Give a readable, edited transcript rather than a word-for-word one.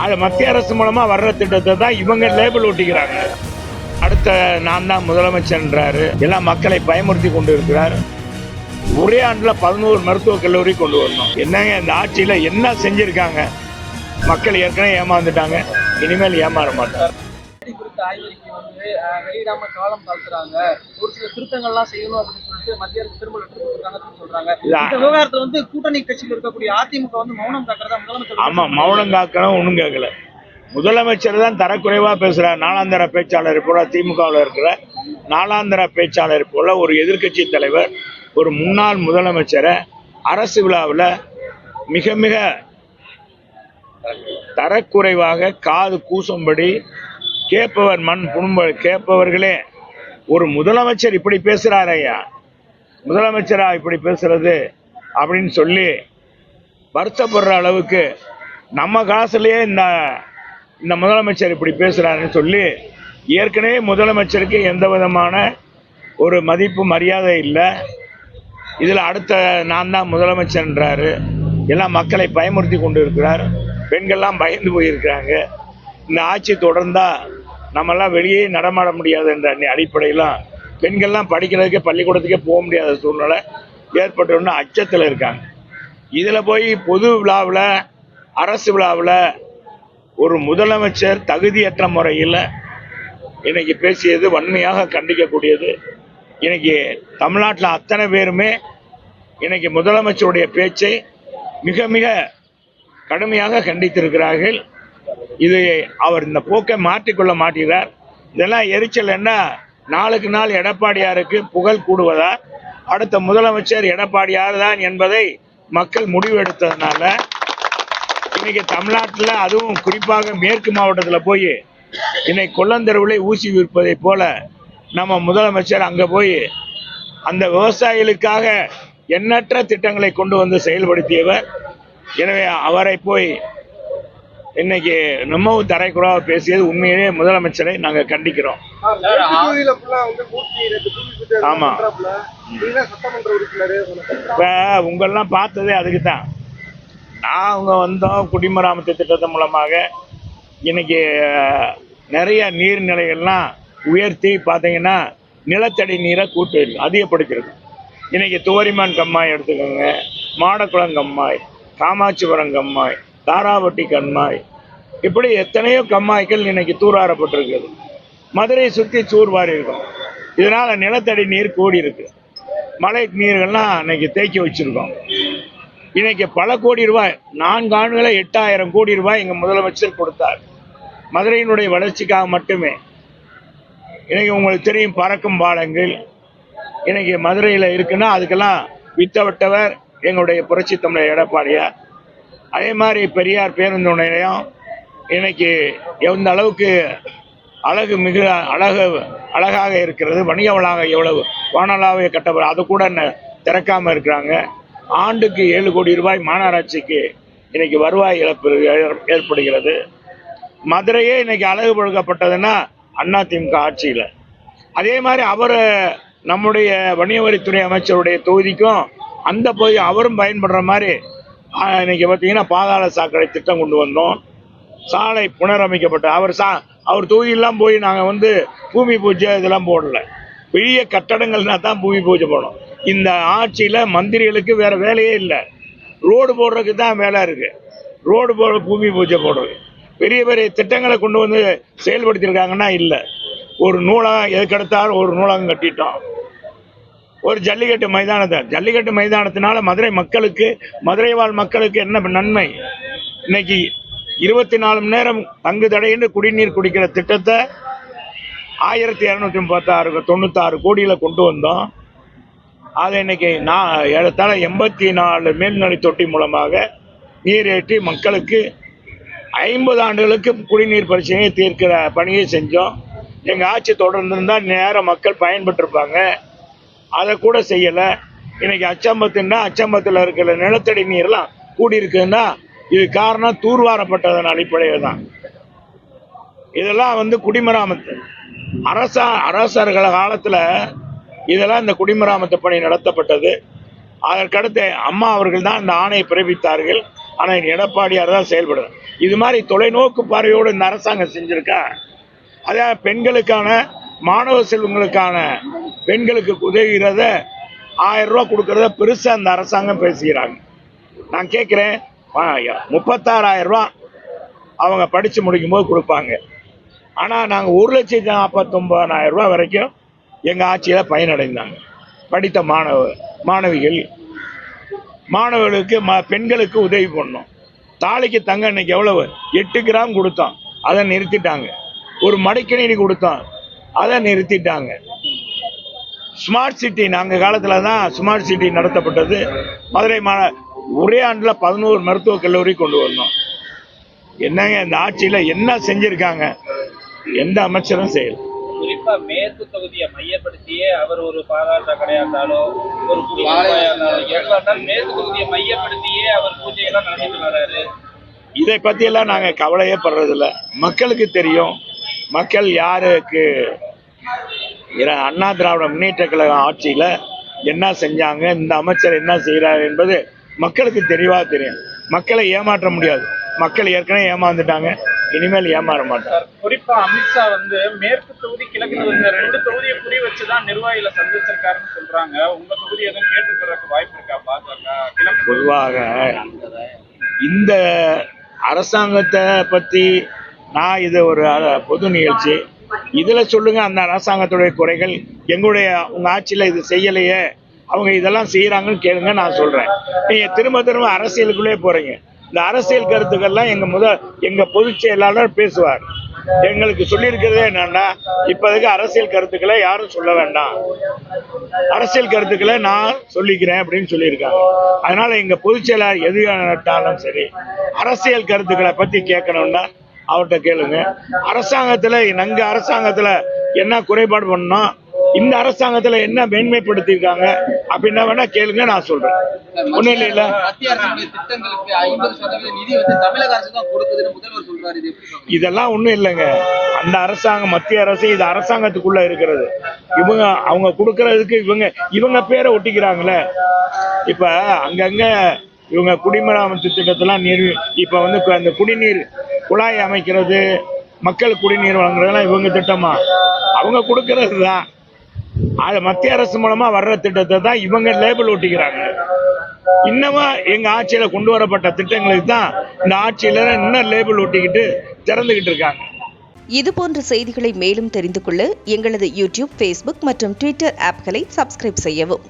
அது மத்திய அரசு மூலமா வர்ற திட்டத்தை தான் இவங்க லேபிள் ஒட்டிக்கிறாங்க. அடுத்த நான் தான் முதலமைச்சர்ன்றாரு, எல்லா மக்களை பயமுறுத்தி கொண்டு இருக்கிறார். ஒரே ஆண்டுல 11 மருத்துவக் கல்லூரி கொண்டு வரணும். என்னங்க இந்த ஆட்சியில என்ன செஞ்சிருக்காங்க? மக்கள் ஏற்கனவே ஏமாந்துட்டாங்க, இனிமேல் ஏமாற மாட்டார். ஆய்வறிக்கை வெளியிடாம காலம் தாழ்த்துறாங்க, ஒரு சில திருத்தங்கள்லாம் செய்யணும் அப்படின்னு சொல்லிட்டு மத்திய அரசு திரும்ப லெட்டர் கொடுத்திருக்காங்கன்னு சொல்றாங்க. இந்த விவகாரத்துல கூட்டணி கட்சியில் இருக்கக்கூடிய அதிமுக மௌனம் காக்கிறதா முதலமைச்சர்? ஆமா, மௌனம் காக்கணும், ஒண்ணும் கேட்கல. முதலமைச்சர் தான் தரக்குறைவா பேசுறார். நாளாந்தர பேச்சாளர் போல திமுகவில் இருக்கிற நாளாந்தர பேச்சாளர் போல ஒரு எதிர்கட்சி தலைவர் ஒரு முன்னாள் முதலமைச்சரை அரசு விழாவில் மிக மிக தரக்குறைவாக காது கூசும்படி கேட்பவர் மண் புண்ப கேட்பவர்களே ஒரு முதலமைச்சர் இப்படி பேசுறாரு, ஐயா முதலமைச்சரா இப்படி பேசுறது அப்படின்னு சொல்லி வருத்தப்படுற அளவுக்கு நம்ம காசுலயே இந்த முதலமைச்சர் இப்படி பேசுறாருன்னு சொல்லி ஏற்கனவே முதலமைச்சருக்கு எந்த விதமான ஒரு மதிப்பு மரியாதை இல்லை. இதுல அடுத்த நான் தான் முதலமைச்சர்ன்றாரு, எல்லா மக்களை பயமுறுத்தி கொண்டு இருக்கிறார். பெண்கள்லாம் பயந்து போயிருக்கிறாங்க. இந்த ஆட்சி தொடர்ந்தா நம்மெல்லாம் வெளியே நடமாட முடியாது என்ற அடிப்படையில் பெண்கள்லாம் படிக்கிறதுக்கே பள்ளிக்கூடத்துக்கே போக முடியாத சூழ்நிலை ஏற்பட்டு அச்சத்தில் இருக்காங்க. இதில் போய் பொது விழாவில் அரசு விழாவில் ஒரு முதலமைச்சர் தகுதியற்ற முறையில் இன்னைக்கு பேசியது வன்மையாக கண்டிக்கக்கூடியது. இன்னைக்கு தமிழ்நாட்டில் அத்தனை பேருமே இன்னைக்கு முதலமைச்சருடைய பேச்சை மிக மிக கடுமையாக கண்டித்திருக்கிறார்கள். இது அவர் இந்த போக்கை மாற்றிக்கொள்ள மாட்டேங்கிறார். இதெல்லாம் எரிச்சல் என்ன, நாளுக்கு நாள் எடப்பாடியாருக்கு புகழ் கூடுவதா, அடுத்த முதலமைச்சர் எடப்பாடியார் தான் என்பதை மக்கள் முடிவு எடுத்ததுனால இன்னைக்கு தமிழ்நாட்டில் அதுவும் குறிப்பாக மேற்கு மாவட்டத்தில் போய் இன்னைக்கு கொல்லந்தெருவில் ஊசி விற்பதை போல நம்ம முதலமைச்சர் அங்கே போய் அந்த விவசாயிகளுக்காக எண்ணற்ற திட்டங்களை கொண்டு வந்து செயல்படுத்தியவர். எனவே அவரை போய் இன்னைக்கு நம்ம தரைக்குறவா பேசியது உண்மையிலே முதலமைச்சரை நாங்க கண்டிக்கிறோம். ஆமா, இப்ப உங்கெல்லாம் பார்த்ததே அதுக்குதான். நாங்க வந்தோம் குடிமராமத்து திட்டத்தின் மூலமாக இன்னைக்கு நிறைய நீர்நிலைகள்லாம் உயர்த்தி பார்த்தீங்கன்னா நிலத்தடி நீரை கூட்டு அதிகப்படுத்திருக்கு. இன்னைக்கு துவரிமான் கம்மாய் எடுத்துக்கோங்க, மாடக்குளம் கம்மாய், காமாட்சிபுரம் கம்மாய், தாராவட்டி கண்மாய், இப்படி எத்தனையோ கம்மாய்கள் இன்னைக்கு தூராறப்பட்டிருக்குது. மதுரையை சுற்றி தூர்வாரி இருக்கும். இதனால நிலத்தடி நீர் கூடி இருக்கு. மழை நீர்கள்லாம் இன்னைக்கு தேக்கி வச்சிருக்கோம். இன்னைக்கு பல கோடி ரூபாய், 4 ஆண்டுகளை 8000 கோடி ரூபாய் எங்க முதலமைச்சர் கொடுத்தார் மதுரையினுடைய வளர்ச்சிக்காக மட்டுமே. இன்னைக்கு உங்களுக்கு தெரியும், பறக்கும் பாலங்கள் இன்னைக்கு மதுரையில் இருக்குன்னா அதுக்கெல்லாம் வித்தவிட்டவர் எங்களுடைய புரட்சி தமிழர் எடப்பாடியார். அதே மாதிரி பெரியார் பேருந்து நிலையம் இன்னைக்கு எந்த அளவுக்கு அழகாக இருக்கிறது. வணிக வளாகம் எவ்வளவு வானலாவே கட்டப்படும், அதை கூட திறக்காம இருக்கிறாங்க. ஆண்டுக்கு 7 கோடி ரூபாய் மாநகராட்சிக்கு இன்னைக்கு வருவாய் இழப்பு ஏற்படுகிறது. மதுரையே இன்னைக்கு அழகுபடுத்தப்பட்டதுன்னா அதிமுக ஆட்சியில். அதே மாதிரி அவர் நம்முடைய வணிக வரித்துறை அமைச்சருடைய தொகுதிக்கும் அந்த பகுதி அவரும் பயன்படுற மாதிரி இன்னைக்கு பார்த்தீங்கன்னா பாதாள சாக்கடை திட்டம் கொண்டு வந்தோம். சாலை புனரமைக்கப்பட்ட அவர் தொகுதியெல்லாம் போய் நாங்கள் பூமி பூஜை இதெல்லாம் போடல. பெரிய கட்டடங்கள்னா தான் பூமி பூஜை போடணும். இந்த ஆட்சியில் மந்திரிகளுக்கு வேற வேலையே இல்லை, ரோடு போடுறதுக்கு தான் வேலை இருக்கு. ரோடு போட பூமி பூஜை போடுறது, பெரிய பெரிய திட்டங்களை கொண்டு வந்து செயல்படுத்தியிருக்காங்கன்னா இல்லை. ஒரு நூலகம் எதுக்கெடுத்தாலும் ஒரு நூலகம் கட்டிட்டோம். ஒரு ஜல்லிக்கட்டு மைதானத்தினால மதுரை மக்களுக்கு, மதுரை வாழ் மக்களுக்கு என்ன நன்மை? இன்னைக்கு 24 மணி நேரம் தங்கு தடையின்றி குடிநீர் குடிக்கிற திட்டத்தை 1296 கோடியில கொண்டு வந்தோம். அதை இன்னைக்கு ஏறத்தாழ 84 மேல்நிலை தொட்டி மூலமாக நீர் ஏற்றி மக்களுக்கு 50 ஆண்டுகளுக்கு குடிநீர் பிரச்சனையை தீர்க்கிற பணியை செஞ்சோம். எங்க ஆட்சி தொடர்ந்திருந்தா நேரம் மக்கள் பயன்பெற்றிருப்பாங்க. அதை கூட செய்யல. இன்னைக்கு அச்சம்பத்தில் இருக்கிற நிலத்தடி நீர்லாம் கூடியிருக்குன்னா இது காரணம் தூர்வாரப்பட்டதன் அடிப்படையில் தான். இதெல்லாம் குடிமராமத்து அரசர்கள் காலத்துல இதெல்லாம் இந்த குடிமராமத்து பணி நடத்தப்பட்டது. அதற்கடுத்து அம்மா அவர்கள் தான் இந்த ஆணையை பிறப்பித்தார்கள். ஆனா எடப்பாடியார் தான் செயல்படுது. இது மாதிரி தொலைநோக்கு பார்வையோடு இந்த அரசாங்கம் செஞ்சிருக்கா? அதே பெண்களுக்கான மாணவ செல்வங்களுக்கான பெண்களுக்கு உதவுகிறத 1000 ரூபாய் கொடுக்கறத பெருசா அந்த அரசாங்கம் பேசுகிறாங்க. நான் கேட்கிறேன், 36,000 ரூபாய் அவங்க படிச்சு முடிக்கும் போது கொடுப்பாங்க. ஆனா நாங்க 1,49,000 ரூபாய் வரைக்கும் எங்க ஆட்சியில பயனடைந்தாங்க படித்த மாணவர்களுக்கு பெண்களுக்கு உதவி பண்ணோம். தாலிக்கு தங்க இன்னைக்கு எவ்வளவு? 8 கிராம் கொடுத்தோம், அதை நிறுத்திட்டாங்க. ஒரு மடிக்கணினி கொடுத்தோம், அதை நிறுத்திட்டாங்க. ஸ்மார்ட் சிட்டி நாங்க காலத்துல தான் ஸ்மார்ட் சிட்டி நடத்தப்பட்டது. மதுரை ஒரே ஆண்டுல 11 மருத்துவக் கல்லூரி கொண்டு வந்தோம். என்னங்க இந்த ஆட்சியில என்ன செஞ்சிருக்காங்க? எந்த அமைச்சரும் செய்யல. குறிப்பா மேற்கு தொகுதியை மையப்படுத்தியே அவர் ஒரு பாராட்ட கிடையாதாலோ ஒரு மேற்கு தொகுதியை மையப்படுத்தியே அவர் பூஜையெல்லாம் நடத்திட்டு வர்றாரு. இதை பத்தி எல்லாம் நாங்க கவலையே படுறதில்ல. மக்களுக்கு தெரியும் மக்கள் யாருக்கு அண்ணா திராவிட முன்னேற்ற கழக ஆட்சியில என்ன செஞ்சாங்க, இந்த அமைச்சர் என்ன செய்யறாரு என்பது மக்களுக்கு தெளிவா தெரியும். மக்களை ஏமாற்ற முடியாது. மக்கள் ஏற்கனவே ஏமாந்துட்டாங்க, இனிமேல் ஏமாற மாட்டாங்க. குறிப்பா அமித்ஷா மேற்கு தொகுதி கிழக்கு தொகுதி 2 தொகுதியை குறி வச்சுதான் நிர்வாகிகளை சந்திச்சிருக்காருன்னு சொல்றாங்க. உங்க தொகுதி எதுவும் கேட்டுக்கிறதுக்கு வாய்ப்பு இருக்கா? பாஜக பொதுவாக இந்த அரசாங்கத்தை பத்தி நான் இது ஒரு பொது நிகழ்ச்சி, இதுல சொல்லுங்க அந்த அரசாங்கத்துடைய குறைகள். உங்க ஆட்சியில இது செய்யலையே, அவங்க இதெல்லாம் செய்யறாங்கன்னு கேளுங்க, நான் சொல்றேன். நீங்க திரும்ப அரசியலுக்குள்ளே போறீங்க. இந்த அரசியல் கருத்துக்கள்லாம் எங்க பொதுச் செயலாளர் பேசுவார். எங்களுக்கு சொல்லி இருக்கிறதே என்னன்னா, இப்போதைக்கு அரசியல் கருத்துக்களை யாரும் சொல்ல வேண்டாம், அரசியல் கருத்துக்களை நான் சொல்லிக்கிறேன் அப்படின்னு சொல்லியிருக்காங்க. அதனால எங்க பொதுச் செயலாளர் எது நட்டாலும் சரி, அரசியல் கருத்துக்களை பத்தி கேட்கணும்னா அவர்கிட்ட கேளுங்க. அரசாங்கத்துல என்ன குறைபாடு பண்ணணும், இந்த அரசாங்கத்துல என்ன மேன்மைப்படுத்திருக்காங்க அப்படின்னா வேணா கேளுங்க, நான் சொல்றேன். ஒண்ணும் இல்ல, இதெல்லாம் ஒண்ணும் இல்லைங்க. அந்த அரசாங்கம் மத்திய அரசு இது அரசாங்கத்துக்குள்ள இருக்கிறது. அவங்க கொடுக்கறதுக்கு இவங்க பேரை ஒட்டிக்கிறாங்களே. இப்ப அங்கங்க இவங்க குடிமராமத்து திட்டத்தெல்லாம் இப்ப அந்த குடிநீர் குழாய் அமைக்கிறது, மக்கள் குடிநீர் வழங்குறதெல்லாம் இவங்க திட்டமா? அவங்க கொடுக்கறது தான். அது மத்திய அரசு மூலமா வர்ற திட்டத்தை தான் இவங்க லேபிள் ஒட்டிக்கிறாங்க. இன்னமும் எங்க ஆட்சியில கொண்டு வரப்பட்ட திட்டங்களுக்கு தான் இந்த ஆட்சியில இன்னும் லேபிள் ஒட்டிக்கிட்டு திறந்துகிட்டு இருக்காங்க. இது போன்ற செய்திகளை மேலும் தெரிந்து கொள்ள எங்களது யூடியூப், Facebook மற்றும் Twitter ஆப்களை சப்ஸ்கிரைப் செய்யவும்.